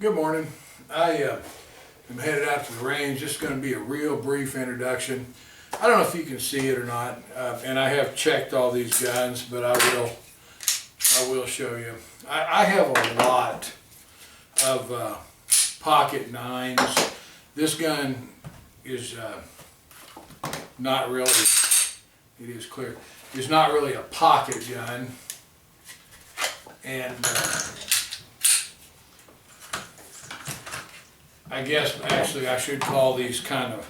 Good morning. I am headed out to the range. This is going to be a real brief introduction. I don't know if you can see it or not, and I have checked all these guns, but I will show you. I have a lot of pocket 9s. This gun is not really, it is clear, it's not really a pocket gun, and I guess actually I should call these kind of,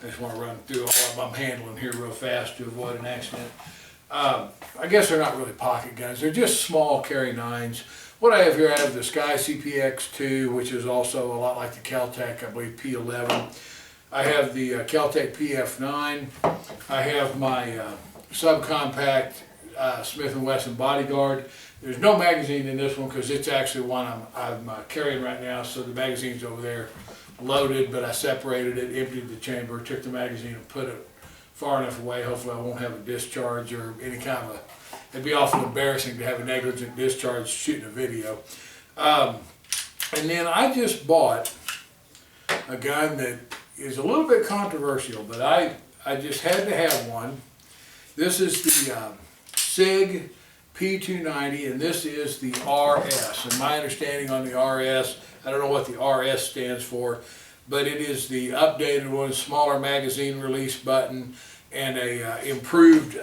I just want to run through all of them I'm handling here real fast to avoid an accident. I guess they're not really pocket guns, they're just small carry 9s. What I have here, I have the Sky CPX2, which is also a lot like the Kel-Tec, I believe P11. I have the Kel-Tec PF9. I have my subcompact Smith & Wesson Bodyguard. There's no magazine in this one because it's actually one I'm carrying right now, so the magazine's over there loaded, but I separated it, emptied the chamber, took the magazine and put it far enough away. Hopefully I won't have a discharge or any kind of it'd be awful embarrassing to have a negligent discharge shooting a video. And then I just bought a gun that is a little bit controversial, but I just had to have one. This is the Sig P290, and this is the RS. And my understanding on the RS, I don't know what the RS stands for, but it is the updated one, smaller magazine release button, and a improved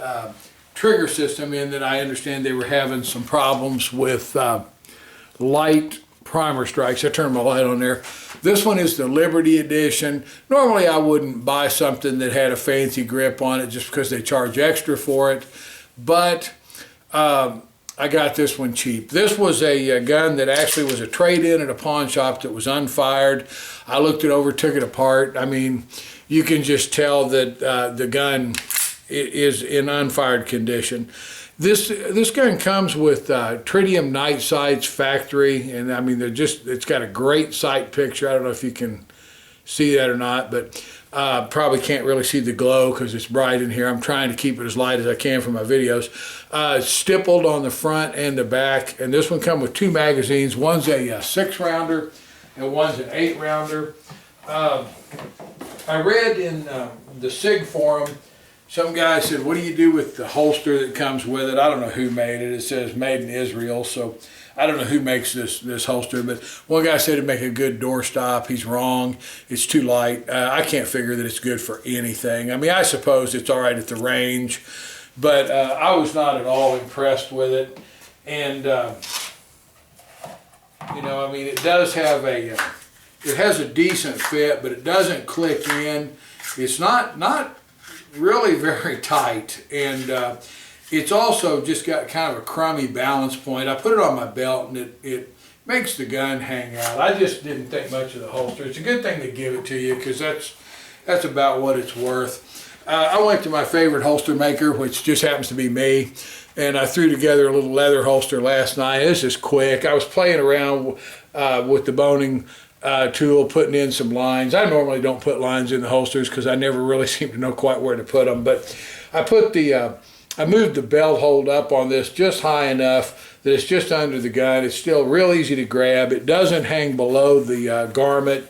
trigger system, in that I understand they were having some problems with light primer strikes. I turned my light on there. This one is the Liberty Edition. Normally I wouldn't buy something that had a fancy grip on it just because they charge extra for it, but I got this one cheap. This was a gun that actually was a trade-in at a pawn shop that was unfired. I looked it over, took it apart. I mean, you can just tell that the gun is in unfired condition. This gun comes with tritium night sights factory, and I mean it's got a great sight picture. I don't know if you can see that or not, but probably can't really see the glow because it's bright in here. I'm trying to keep it as light as I can for my videos. It's stippled on the front and the back, and this one comes with 2 magazines. One's a 6-rounder and one's an 8-rounder. I read in the Sig forum, some guy said, what do you do with the holster that comes with it? I don't know who made it. It says made in Israel, so I don't know who makes this holster, but one guy said it'd make a good doorstop. He's wrong. It's too light. I can't figure that it's good for anything. I mean, I suppose it's all right at the range, but I was not at all impressed with it. And, you know, I mean, it does have it has a decent fit, but it doesn't click in. It's not really very tight, and it's also just got kind of a crummy balance point. I put it on my belt and it makes the gun hang out. I just didn't think much of the holster. It's a good thing to give it to you because that's about what it's worth. I went to my favorite holster maker, which just happens to be me, and I threw together a little leather holster last night. This is quick. I was playing around with the boning tool, putting in some lines. I normally don't put lines in the holsters because I never really seem to know quite where to put them, but I moved the belt hold up on this just high enough that it's just under the gun. It's still real easy to grab. It doesn't hang below the garment,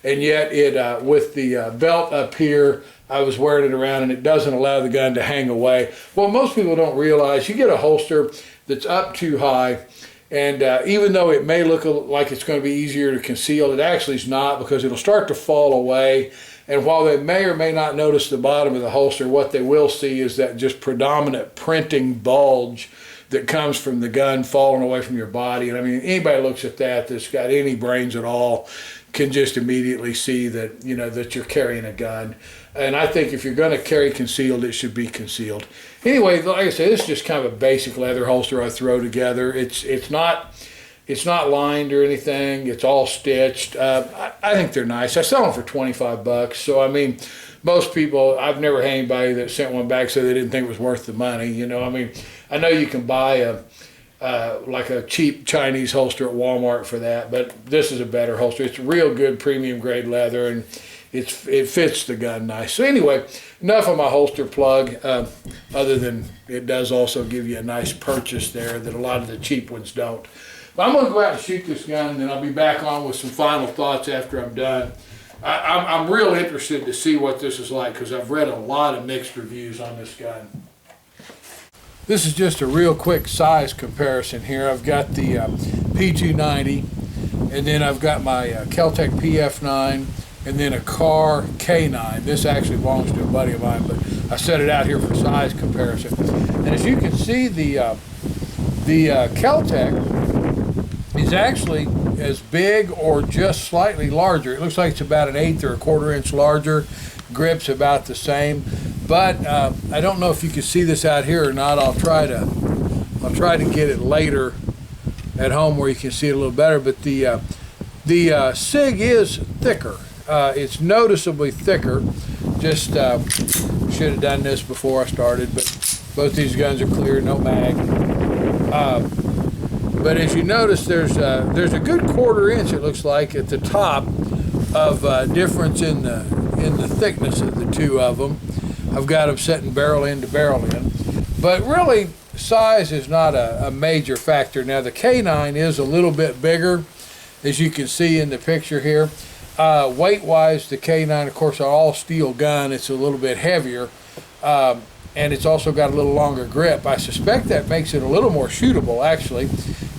and yet it with the belt up here, I was wearing it around, and it doesn't allow the gun to hang away. Well, most people don't realize you get a holster that's up too high, and even though it may look like it's going to be easier to conceal, it actually is not, because it'll start to fall away. And while they may or may not notice the bottom of the holster, what they will see is that just predominant printing bulge that comes from the gun falling away from your body. And I mean, anybody looks at that that's got any brains at all can just immediately see that, you know, that you're carrying a gun. And I think if you're going to carry concealed, it should be concealed. Anyway, like I said, this is just kind of a basic leather holster I throw together. It's not lined or anything. It's all stitched. I think they're nice. I sell them for 25 bucks. So I mean, most people, I've never had anybody that sent one back so they didn't think it was worth the money. You know, I mean, I know you can buy like a cheap Chinese holster at Walmart for that, but this is a better holster. It's real good premium grade leather, and it fits the gun nice. So anyway, enough of my holster plug, other than it does also give you a nice purchase there that a lot of the cheap ones don't. But I'm going to go out and shoot this gun, and then I'll be back on with some final thoughts after I'm done. I'm real interested to see what this is like, because I've read a lot of mixed reviews on this gun. This is just a real quick size comparison here. I've got the P290, and then I've got my Kel-Tec PF9, and then a Car K9. This actually belongs to a buddy of mine, but I set it out here for size comparison. And as you can see, the Kel-Tec is actually as big or just slightly larger. It looks like it's about an 1/8 or 1/4 inch larger. Grip's about the same, but I don't know if you can see this out here or not. I'll try to get it later at home where you can see it a little better. But the Sig is thicker. It's noticeably thicker. Just should have done this before I started, but both these guns are clear, no mag. But as you notice, there's a good 1/4 inch, it looks like, at the top of difference in the thickness of the two of them. I've got them setting barrel end to barrel end. But really, size is not a major factor. Now, the K9 is a little bit bigger, as you can see in the picture here. Weight-wise, the K9, of course, an all-steel gun. It's a little bit heavier. And it's also got a little longer grip. I suspect that makes it a little more shootable, actually.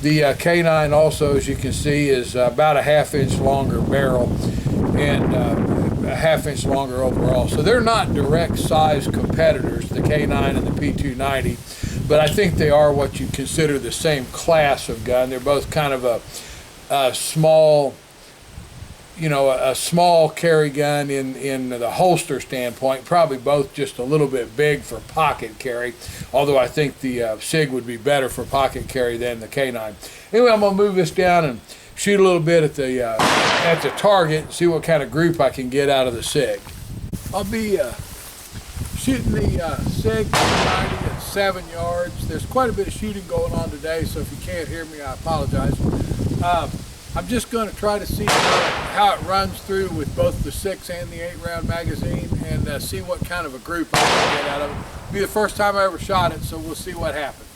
The K9 also, as you can see, is about a 1/2 inch longer barrel and a 1/2 inch longer overall. So they're not direct size competitors, the K9 and the P290, but I think they are what you consider the same class of gun. They're both kind of a small, you know, a small carry gun in the holster standpoint, probably both just a little bit big for pocket carry, although I think the Sig would be better for pocket carry than the K9. Anyway, I'm going to move this down and shoot a little bit at the target, see what kind of group I can get out of the Sig. I'll be shooting the Sig 290 at 7 yards. There's quite a bit of shooting going on today, so if you can't hear me, I apologize. I'm just going to try to see how it runs through with both the 6 and the 8-round magazine, and see what kind of a group I can get out of it. It'll be the first time I ever shot it, so we'll see what happens.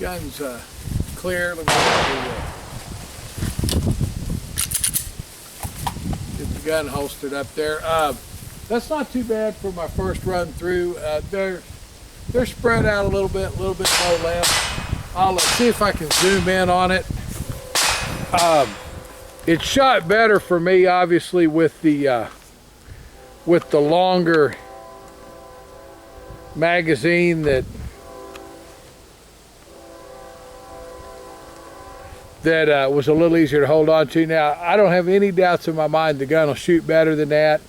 Gun's clear. Let me get the gun holstered up there. That's not too bad for my first run through. They're spread out a little bit low left. I'll see if I can zoom in on it. It shot better for me, obviously, with the longer magazine that was a little easier to hold on to. Now, I don't have any doubts in my mind the gun will shoot better than that.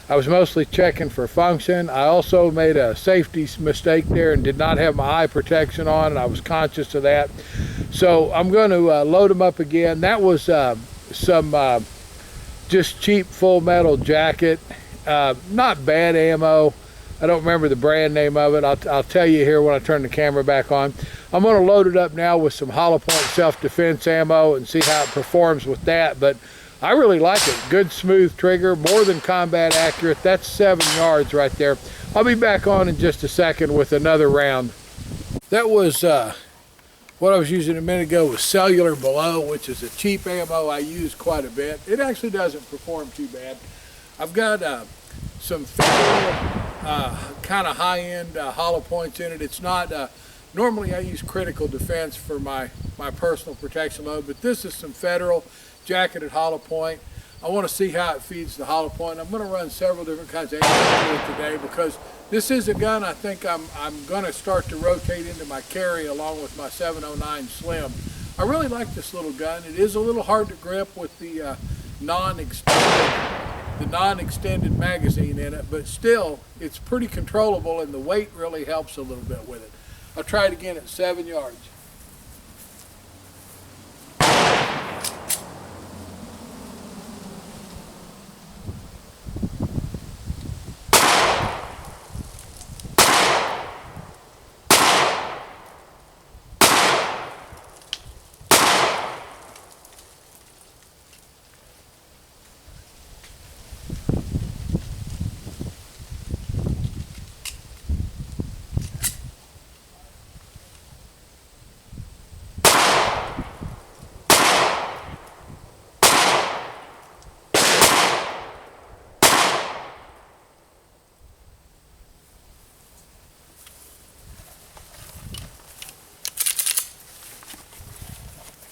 I was mostly checking for function. I also made a safety mistake there and did not have my eye protection on, and I was conscious of that. So I'm going to load them up again. That was some just cheap full metal jacket. Not bad ammo. I don't remember the brand name of it. I'll tell you here when I turn the camera back on. I'm going to load it up now with some hollow point self-defense ammo and see how it performs with that. But I really like it. Good smooth trigger, more than combat accurate. That's 7 yards right there. I'll be back on in just a second with another round. That was what I was using a minute ago was Cellular Below, which is a cheap ammo I use quite a bit. It actually doesn't perform too bad. I've got some federal kind of high-end hollow points in it. It's not, normally I use critical defense for my personal protection load, but this is some federal jacketed hollow point. I want to see how it feeds the hollow point. I'm going to run several different kinds of ammo with it today because this is a gun I think I'm going to start to rotate into my carry along with my 709 Slim. I really like this little gun. It is a little hard to grip with the non-extended magazine in it, but still it's pretty controllable and the weight really helps a little bit with it. I'll try it again at 7 yards.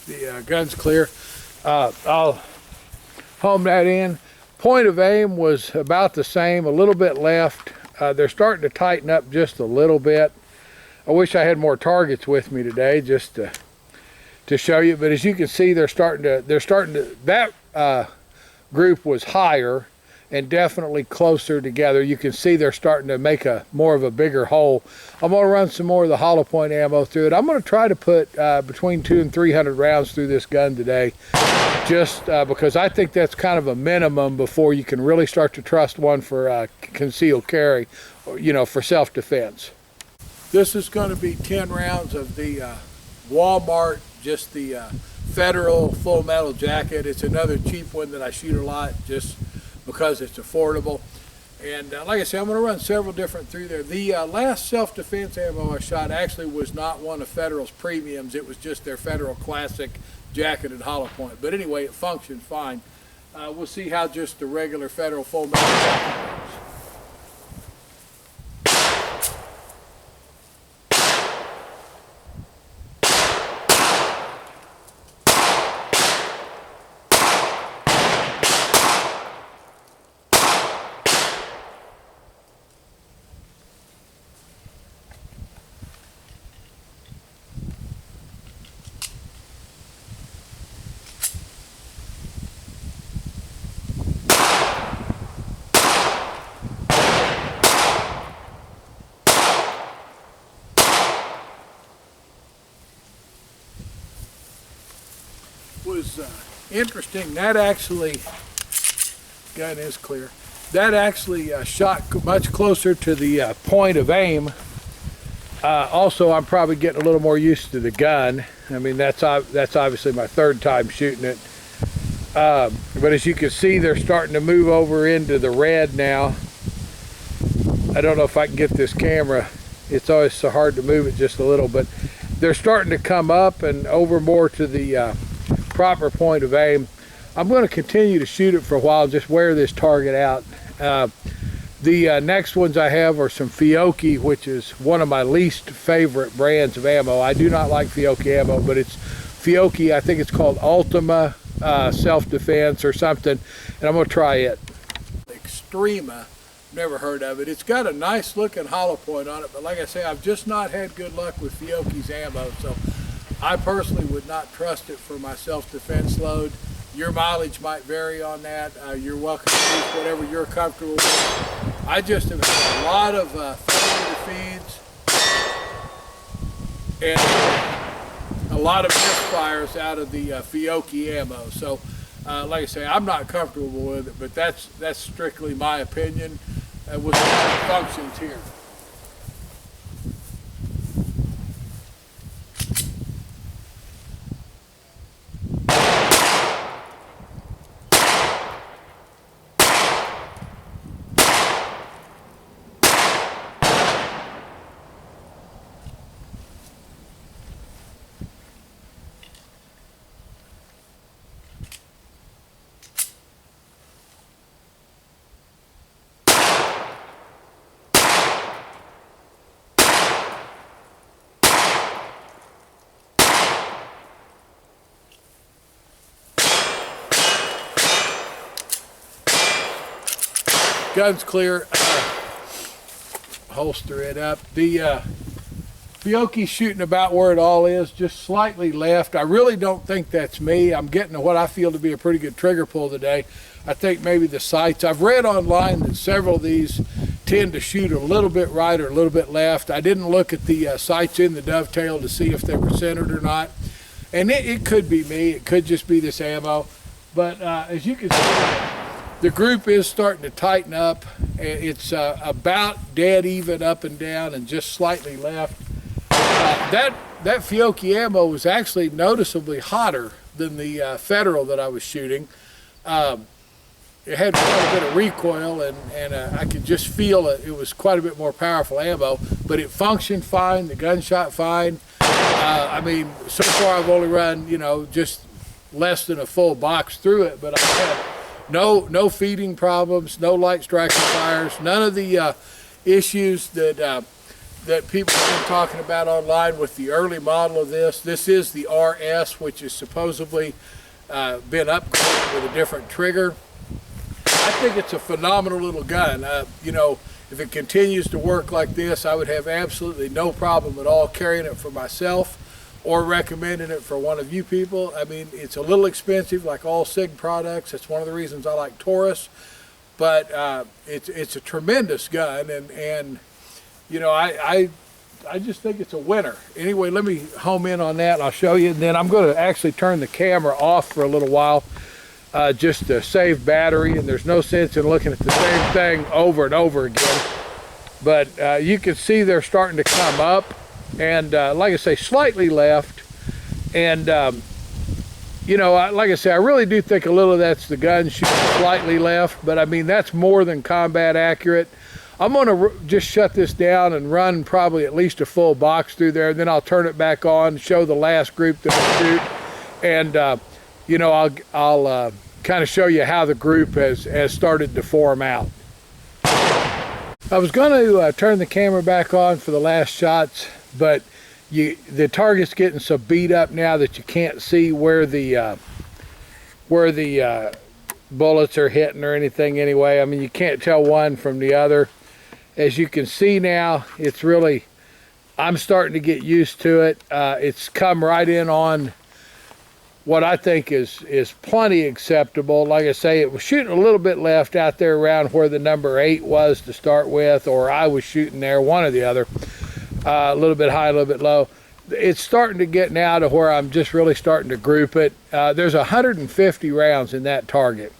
The gun's clear. I'll home that in. Point of aim was about the same, a little bit left. They're starting to tighten up just a little bit. I wish I had more targets with me today just to show you, but as you can see, that group was higher and definitely closer together. You can see they're starting to make more of a bigger hole. I'm going to run some more of the hollow point ammo through it. I'm going to try to put between 200 and 300 rounds through this gun today, just because I think that's kind of a minimum before you can really start to trust one for concealed carry, you know, for self-defense. This is going to be 10 rounds of the Walmart, just the Federal full metal jacket. It's another cheap one that I shoot a lot just because it's affordable. And like I said, I'm going to run several different through there. The last self-defense ammo I shot actually was not one of Federal's premiums. It was just their Federal Classic jacketed hollow point. But anyway, it functioned fine. We'll see how just the regular Federal full metal jacket works. Was interesting. That actually, gun is clear. That actually shot much closer to the point of aim. Also, I'm probably getting a little more used to the gun. I mean, that's obviously my third time shooting it. But as you can see, they're starting to move over into the red now. I don't know if I can get this camera. It's always so hard to move it just a little, but they're starting to come up and over more to the proper point of aim. I'm going to continue to shoot it for a while, just wear this target out. The next ones I have are some Fiocchi, which is one of my least favorite brands of ammo. I do not like Fiocchi ammo, but it's Fiocchi, I think it's called Ultima Self-Defense or something, and I'm going to try it. Extrema, never heard of it. It's got a nice looking hollow point on it, but like I say, I've just not had good luck with Fiocchi's ammo, so I personally would not trust it for my self-defense load. Your mileage might vary on that. You're welcome to use whatever you're comfortable with. I just have had a lot of failure feeds and a lot of misfires out of the Fiocchi ammo. So, like I say, I'm not comfortable with it, but that's strictly my opinion with the functions here. gun's clear. Holster it up. The Fiocchi's shooting about where it all is, just slightly left. I really don't think that's me. I'm getting what I feel to be a pretty good trigger pull today. I think maybe the sights. I've read online that several of these tend to shoot a little bit right or a little bit left. I didn't look at the sights in the dovetail to see if they were centered or not. And it could be me. It could just be this ammo. But as you can see, the group is starting to tighten up. It's about dead even up and down and just slightly left. That Fiocchi ammo was actually noticeably hotter than the Federal that I was shooting. It had quite a bit of recoil, and I could just feel it. It was quite a bit more powerful ammo, but it functioned fine. The gun shot fine. I mean, so far I've only run, you know, just less than a full box through it, but I had no feeding problems, no light striking fires, none of the issues that people have been talking about online with the early model of this. This is the RS, which is supposedly been upgraded with a different trigger. I think it's a phenomenal little gun. You know, if it continues to work like this, I would have absolutely no problem at all carrying it for myself or recommending it for one of you people. I mean, it's a little expensive like all Sig products. It's one of the reasons I like Taurus, but it's a tremendous gun, and you know, I just think it's a winner. Anyway, let me home in on that and I'll show you, and then I'm going to actually turn the camera off for a little while just to save battery, and there's no sense in looking at the same thing over and over again. But you can see they're starting to come up, and like I say, slightly left, and you know, like I say, I really do think a little of that's the gun shooting slightly left, but I mean, that's more than combat accurate. I'm going to just shut this down and run probably at least a full box through there, and then I'll turn it back on, show the last group that I shoot, and you know, I'll kind of show you how the group has started to form out. I was going to turn the camera back on for the last shots, but the target's getting so beat up now that you can't see where the bullets are hitting or anything anyway. I mean, you can't tell one from the other. As you can see now, it's really, I'm starting to get used to it. It's come right in on what I think is plenty acceptable. Like I say, it was shooting a little bit left out there around where the number 8 was to start with, or I was shooting there, one or the other. A little bit high, a little bit low. It's starting to get now to where I'm just really starting to group it. There's 150 rounds in that target.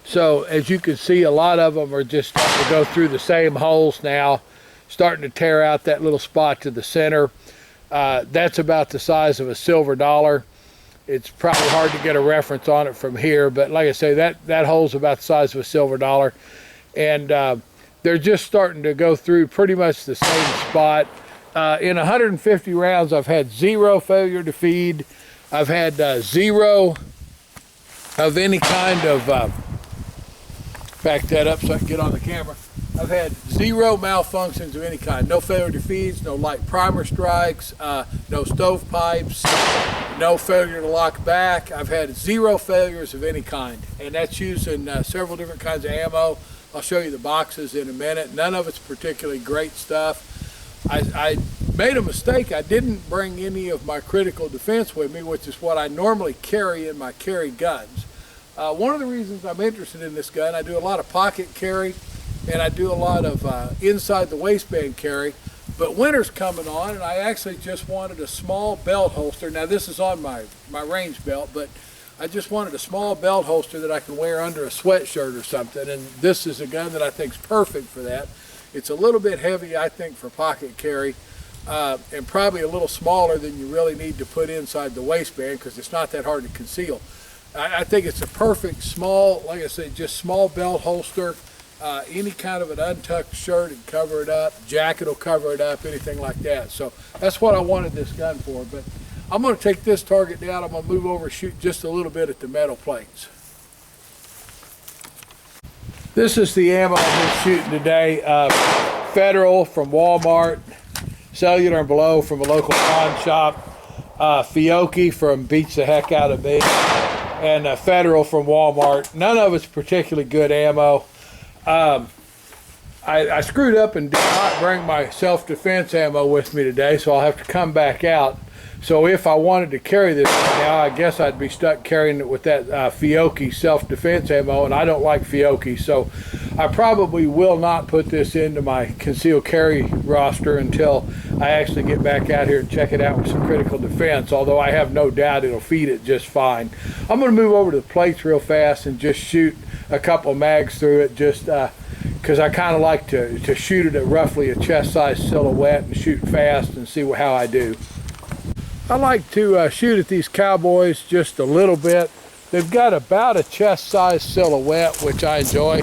So as you can see, a lot of them are just starting to go through the same holes now, starting to tear out that little spot to the center. That's about the size of a silver dollar. It's probably hard to get a reference on it from here, but like I say, that hole's about the size of a silver dollar. And they're just starting to go through pretty much the same spot. In 150 rounds, I've had 0 failure to feed. I've had 0 of any kind of, back that up so I can get on the camera. I've had 0 malfunctions of any kind. No failure to feeds, no light primer strikes, no stovepipes, no failure to lock back. I've had 0 failures of any kind, and that's using several different kinds of ammo. I'll show you the boxes in a minute. None of it's particularly great stuff. I made a mistake. I didn't bring any of my critical defense with me, which is what I normally carry in my carry guns. One of the reasons I'm interested in this gun, I do a lot of pocket carry, and I do a lot of inside the waistband carry, but winter's coming on, and I actually just wanted a small belt holster. Now this is on my range belt, but I just wanted a small belt holster that I can wear under a sweatshirt or something, and this is a gun that I think is perfect for that. It's a little bit heavy, I think, for pocket carry, and probably a little smaller than you really need to put inside the waistband because it's not that hard to conceal. I think it's a perfect small, like I said, just small belt holster. Any kind of an untucked shirt and cover it up, jacket will cover it up, anything like that. So that's what I wanted this gun for. But I'm going to take this target down. I'm going to move over and shoot just a little bit at the metal plates. This is the ammo I'm shooting today. Federal from Walmart, Cellular and Below from a local pawn shop, Fiocchi from Beats the Heck Out of Me, and Federal from Walmart. None of it's particularly good ammo. I screwed up and did not bring my self-defense ammo with me today, so I'll have to come back out. So if I wanted to carry this right now, I guess I'd be stuck carrying it with that Fiocchi self-defense ammo, and I don't like Fiocchi, so I probably will not put this into my concealed carry roster until I actually get back out here and check it out with some critical defense, although I have no doubt it'll feed it just fine. I'm going to move over to the plates real fast and just shoot a couple mags through it, just because I kind of like to shoot it at roughly a chest-sized silhouette and shoot fast and see how I do. I like to shoot at these cowboys just a little bit. They've got about a chest-sized silhouette, which I enjoy.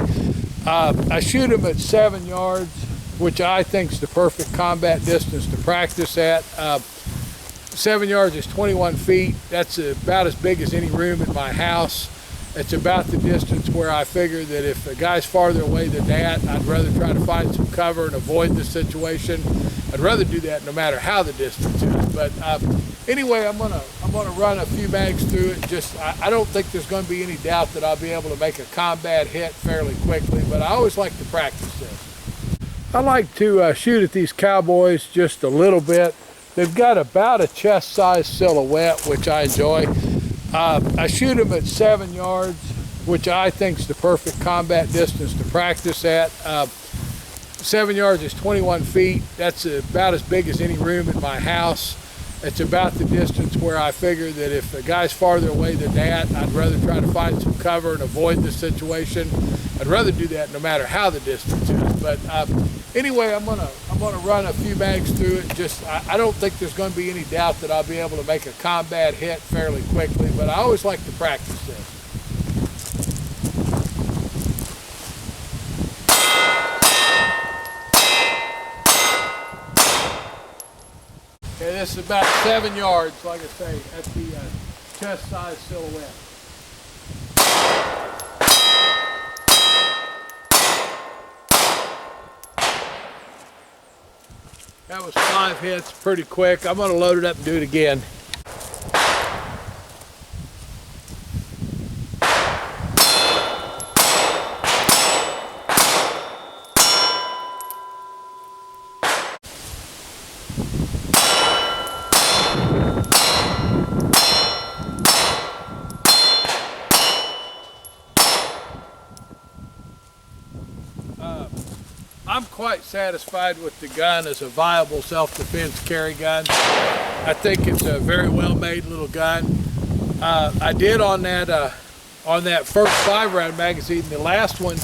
I shoot them at 7 yards, which I think is the perfect combat distance to practice at. 7 yards is 21 feet. That's about as big as any room in my house. It's about the distance where I figure that if a guy's farther away than that, I'd rather try to find some cover and avoid the situation. I'd rather do that no matter how the distance is. But anyway, I'm gonna run a few mags through it. Just I don't think there's going to be any doubt that I'll be able to make a combat hit fairly quickly. But I always like to practice this. I like to shoot at these cowboys just a little bit. They've got about a chest-sized silhouette, which I enjoy. I shoot them at 7 yards, which I think is the perfect combat distance to practice at. 7 yards is 21 feet. That's about as big as any room in my house. It's about the distance where I figure that if a guy's farther away than that, I'd rather try to find some cover and avoid the situation. I'd rather do that no matter how the distance is. But anyway, I'm gonna run a few mags through it. Just I don't think there's going to be any doubt that I'll be able to make a combat hit fairly quickly. But I always like to practice this. Okay, this is about 7 yards, like I say, at the chest-sized silhouette. That was 5 hits, pretty quick. I'm going to load it up and do it again. I'm quite satisfied with the gun as a viable self-defense carry gun. I think it's a very well-made little gun. I did on that first 5-round magazine. The last one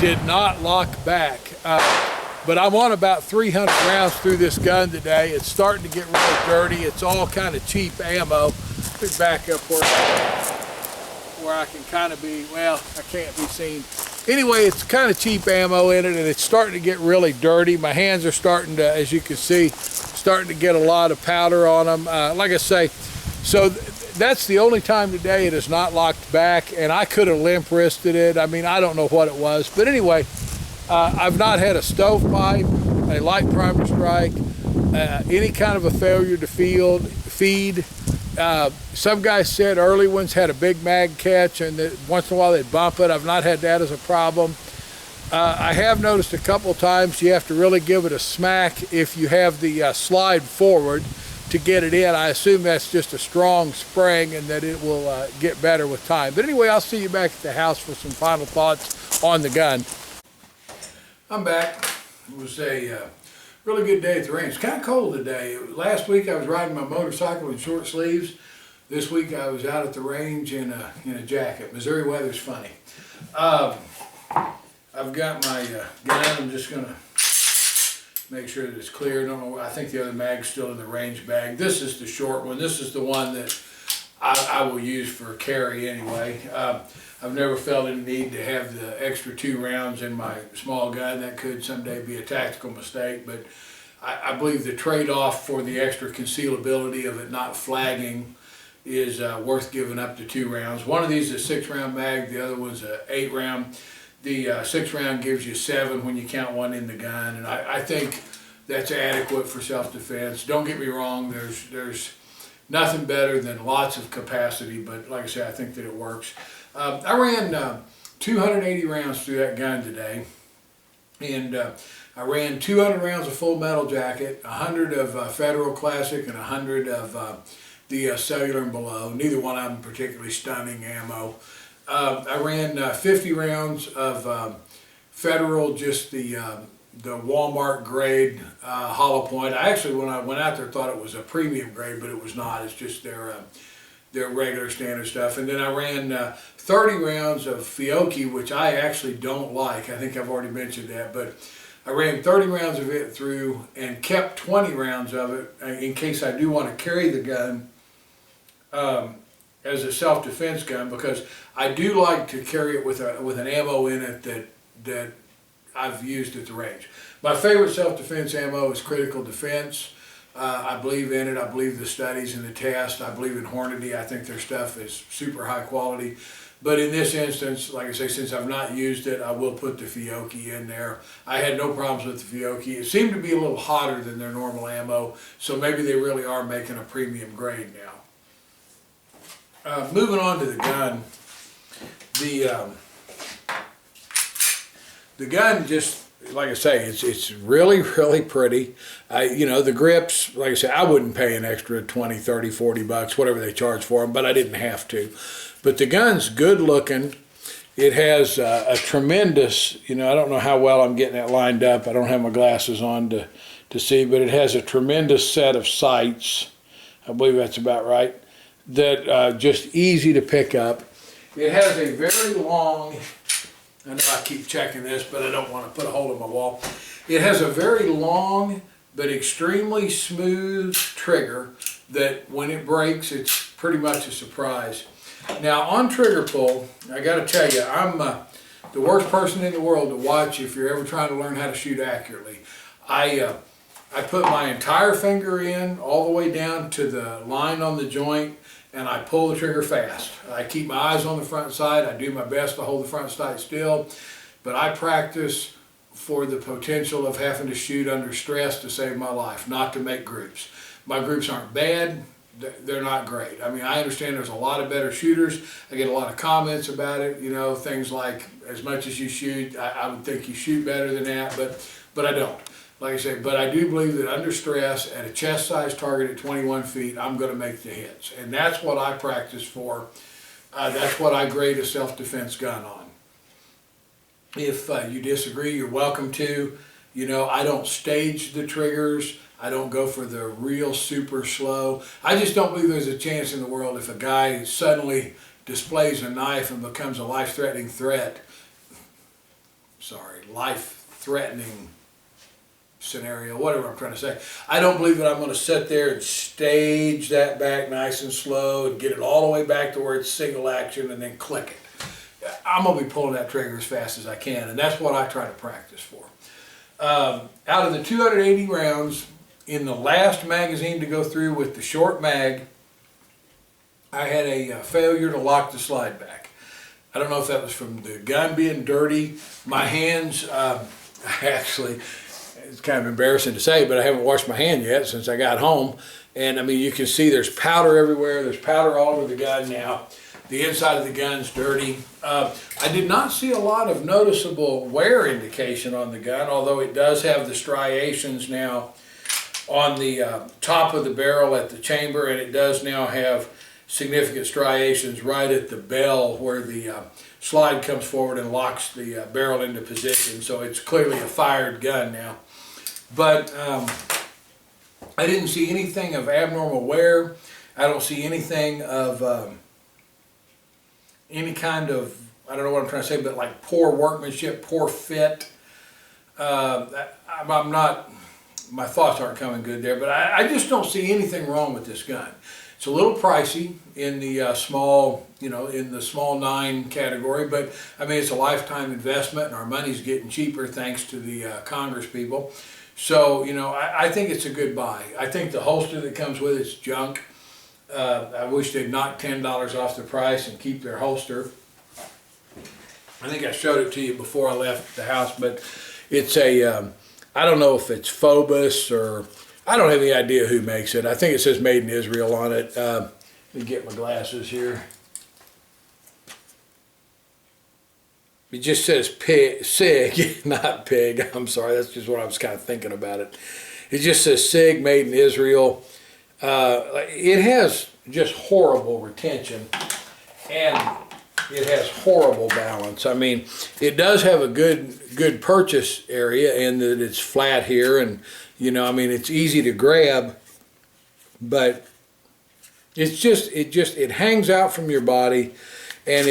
did not lock back, but I'm on about 300 rounds through this gun today. It's starting to get really dirty. It's all kind of cheap ammo. Let me back up where I can kind of be, well, I can't be seen. Anyway, it's kind of cheap ammo in it, and it's starting to get really dirty. My hands are starting to, as you can see, starting to get a lot of powder on them. Like I say, so that's the only time today it is not locked back, and I could have limp wristed it. I mean, I don't know what it was. But anyway, I've not had a stovepipe, a light primer strike, any kind of a failure to feed. Some guys said early ones had a big mag catch and that once in a while they'd bump it. I've not had that as a problem. I have noticed a couple times you have to really give it a smack if you have the slide forward to get it in. I assume that's just a strong spring and that it will get better with time. But anyway, I'll see you back at the house for some final thoughts on the gun. I'm back. It was a really good day at the range. It's kind of cold today. Last week I was riding my motorcycle in short sleeves. This week I was out at the range in a jacket. Missouri weather's funny. I've got my gun. I'm just gonna make sure that it's clear. Don't know. I think the other mag's still in the range bag. This is the short one. This is the one that I will use for carry anyway. I've never felt any need to have the extra 2 rounds in my small gun. That could someday be a tactical mistake, but I believe the trade-off for the extra concealability of it not flagging is worth giving up to 2 rounds. One of these is a 6-round mag, the other one's a 8-round. The 6-round gives you 7 when you count one in the gun, and I think that's adequate for self-defense. Don't get me wrong, there's nothing better than lots of capacity, but like I say, I think that it works. I ran 280 rounds through that gun today. And I ran 200 rounds of full metal jacket, 100 of Federal Classic, and 100 of the Cellular and Below. Neither one of them particularly stunning ammo. I ran 50 rounds of Federal, just the Walmart grade hollow point. I actually, when I went out there, thought it was a premium grade, but it was not. It's just their regular standard stuff. And then I ran 30 rounds of Fiocchi, which I actually don't like. I think I've already mentioned that, but I ran 30 rounds of it through and kept 20 rounds of it in case I do want to carry the gun as a self-defense gun, because I do like to carry it with an ammo in it that I've used at the range. My favorite self-defense ammo is Critical Defense. I believe in it. I believe the studies and the tests. I believe in Hornady. I think their stuff is super high quality. But in this instance, like I say, since I've not used it, I will put the Fiocchi in there. I had no problems with the Fiocchi. It seemed to be a little hotter than their normal ammo, so maybe they really are making a premium grade now. Moving on to the gun. The gun, just like I say, it's really, really pretty. The grips, like I said, I wouldn't pay an extra 20, 30, 40 bucks, whatever they charge for them, but I didn't have to. But the gun's good looking. It has a tremendous, I don't know how well I'm getting that lined up. I don't have my glasses on to see, but it has a tremendous set of sights. I believe that's about right. That just easy to pick up. It has a very long, I know I keep checking this, but I don't want to put a hole in my wall. It has a very long but extremely smooth trigger that when it breaks, it's pretty much a surprise. Now on trigger pull, I got to tell you, I'm the worst person in the world to watch if you're ever trying to learn how to shoot accurately. I put my entire finger in all the way down to the line on the joint, and I pull the trigger fast. I keep my eyes on the front sight. I do my best to hold the front sight still, but I practice for the potential of having to shoot under stress to save my life, not to make groups. My groups aren't bad. They're not great. I mean, I understand there's a lot of better shooters. I get a lot of comments about it, things like, as much as you shoot, I would think you shoot better than that, but I don't. Like I say, but I do believe that under stress, at a chest size target at 21 feet, I'm going to make the hits. And that's what I practice for. That's what I grade a self-defense gun on. If you disagree, you're welcome to. I don't stage the triggers. I don't go for the real super slow. I just don't believe there's a chance in the world if a guy suddenly displays a knife and becomes a life-threatening threat. Life-threatening scenario, whatever I'm trying to say. I don't believe that I'm going to sit there and stage that back nice and slow and get it all the way back to where it's single action and then click it. I'm going to be pulling that trigger as fast as I can, and that's what I try to practice for. Out of the 280 rounds, in the last magazine to go through with the short mag, I had a failure to lock the slide back. I don't know if that was from the gun being dirty. My hands, actually, it's kind of embarrassing to say, but I haven't washed my hand yet since I got home. And I mean, you can see there's powder everywhere. There's powder all over the gun now. The inside of the gun's dirty. I did not see a lot of noticeable wear indication on the gun, although it does have the striations now on the top of the barrel at the chamber, and it does now have significant striations right at the bell where the slide comes forward and locks the barrel into position. So it's clearly a fired gun now. But I didn't see anything of abnormal wear. I don't see anything of any kind of, I don't know what I'm trying to say, but like poor workmanship, poor fit. I'm not, my thoughts aren't coming good there, but I just don't see anything wrong with this gun. It's a little pricey in the small, in the small 9 category, but I mean, it's a lifetime investment and our money's getting cheaper thanks to the Congress people. So, I think it's a good buy. I think the holster that comes with it's junk. I wish they'd knock $10 off the price and keep their holster. I think I showed it to you before I left the house, but it's a, I don't know if it's Phobos or, I don't have any idea who makes it. I think it says made in Israel on it. Let me get my glasses here. It just says Sig, not pig. I'm sorry, that's just what I was kind of thinking about it. It just says Sig, made in Israel. It has just horrible retention, and it has horrible balance. I mean, it does have a good purchase area in that it's flat here, and I mean, it's easy to grab, but it hangs out from your body, and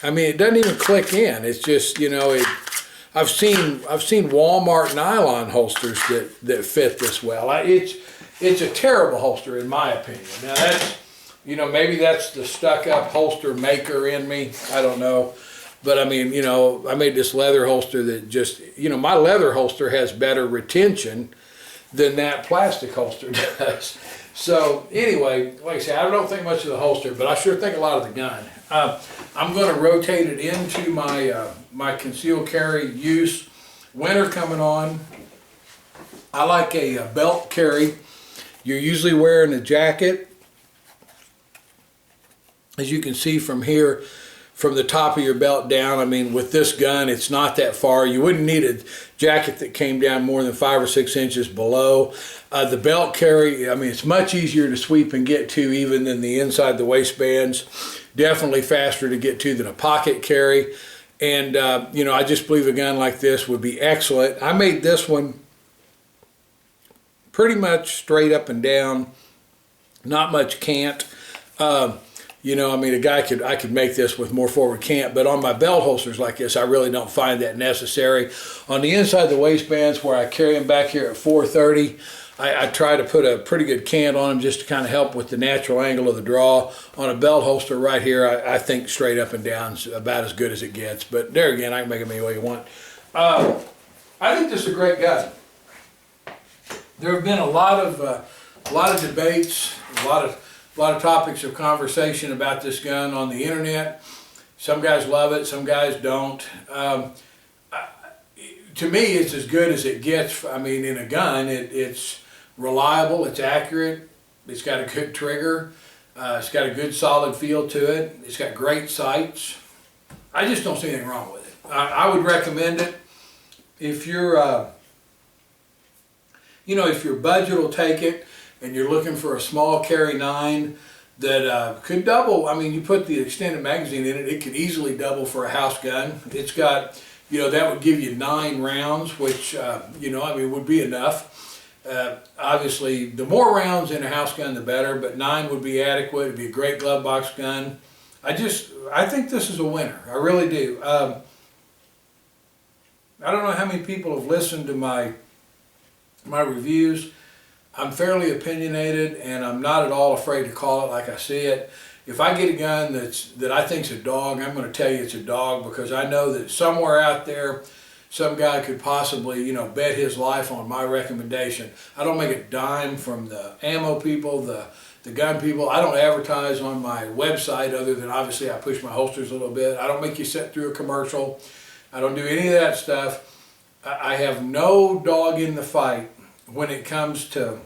I mean, it doesn't even click in. It's just, I've seen Walmart nylon holsters that fit this well. It's a terrible holster in my opinion. Now that's, maybe that's the stuck-up holster maker in me. I don't know. But I mean, I made this leather holster that just, my leather holster has better retention than that plastic holster does. So anyway, like I say, I don't think much of the holster, but I sure think a lot of the gun. I'm going to rotate it into my concealed carry use. Winter coming on. I like a belt carry. You're usually wearing a jacket. As you can see from here, from the top of your belt down, I mean, with this gun, it's not that far. You wouldn't need a jacket that came down more than 5 or 6 inches below. The belt carry, I mean, it's much easier to sweep and get to even than the inside the waistbands. Definitely faster to get to than a pocket carry. And, I just believe a gun like this would be excellent. I made this one pretty much straight up and down, not much cant. I mean, I could make this with more forward cant, but on my belt holsters like this, I really don't find that necessary. On the inside of the waistbands where I carry them back here at 430, I try to put a pretty good cant on them just to kind of help with the natural angle of the draw. On a belt holster right here, I think straight up and down is about as good as it gets. But there again, I can make them any way you want. I think this is a great gun. There have been a lot of debates, a lot of topics of conversation about this gun on the internet. Some guys love it, some guys don't. To me, it's as good as it gets. I mean, in a gun, it's reliable, it's accurate, it's got a good trigger, it's got a good solid feel to it, it's got great sights. I just don't see anything wrong with it. I would recommend it if you're, if your budget will take it, and you're looking for a small carry 9 that could double. I mean, you put the extended magazine in it, it could easily double for a house gun. It's got, that would give you 9 rounds, which, I mean, would be enough. Obviously, the more rounds in a house gun, the better, but 9 would be adequate. It'd be a great glove box gun. I think this is a winner. I really do. I don't know how many people have listened to my reviews. I'm fairly opinionated, and I'm not at all afraid to call it like I see it. If I get a gun that I think's a dog, I'm going to tell you it's a dog, because I know that somewhere out there, some guy could possibly, bet his life on my recommendation. I don't make a dime from the ammo people, the gun people. I don't advertise on my website, other than obviously I push my holsters a little bit. I don't make you sit through a commercial. I don't do any of that stuff. I have no dog in the fight when it comes to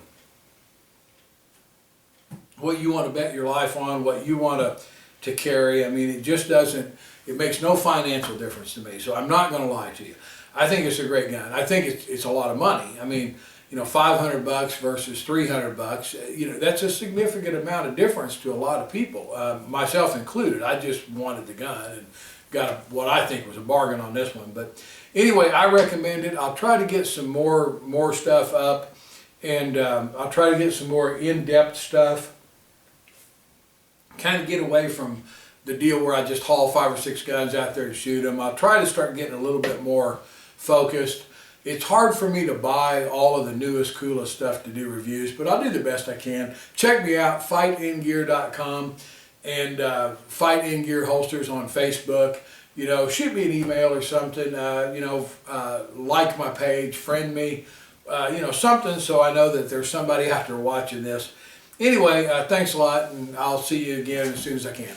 what you want to bet your life on, what you want to carry. I mean, it just doesn't, it makes no financial difference to me, so I'm not going to lie to you. I think it's a great gun. I think it's a lot of money. I mean, $500 versus $300, that's a significant amount of difference to a lot of people, myself included. I just wanted the gun and got what I think was a bargain on this one. But anyway, I recommend it. I'll try to get some more stuff up, and I'll try to get some more in-depth stuff. Kind of get away from the deal where I just haul 5 or 6 guns out there to shoot them. I'll try to start getting a little bit more focused. It's hard for me to buy all of the newest, coolest stuff to do reviews, but I'll do the best I can. Check me out, fightingear.com, and Fight In Gear Holsters on Facebook. Shoot me an email or something, like my page, friend me, something, so I know that there's somebody out there watching this. Anyway, thanks a lot, and I'll see you again as soon as I can.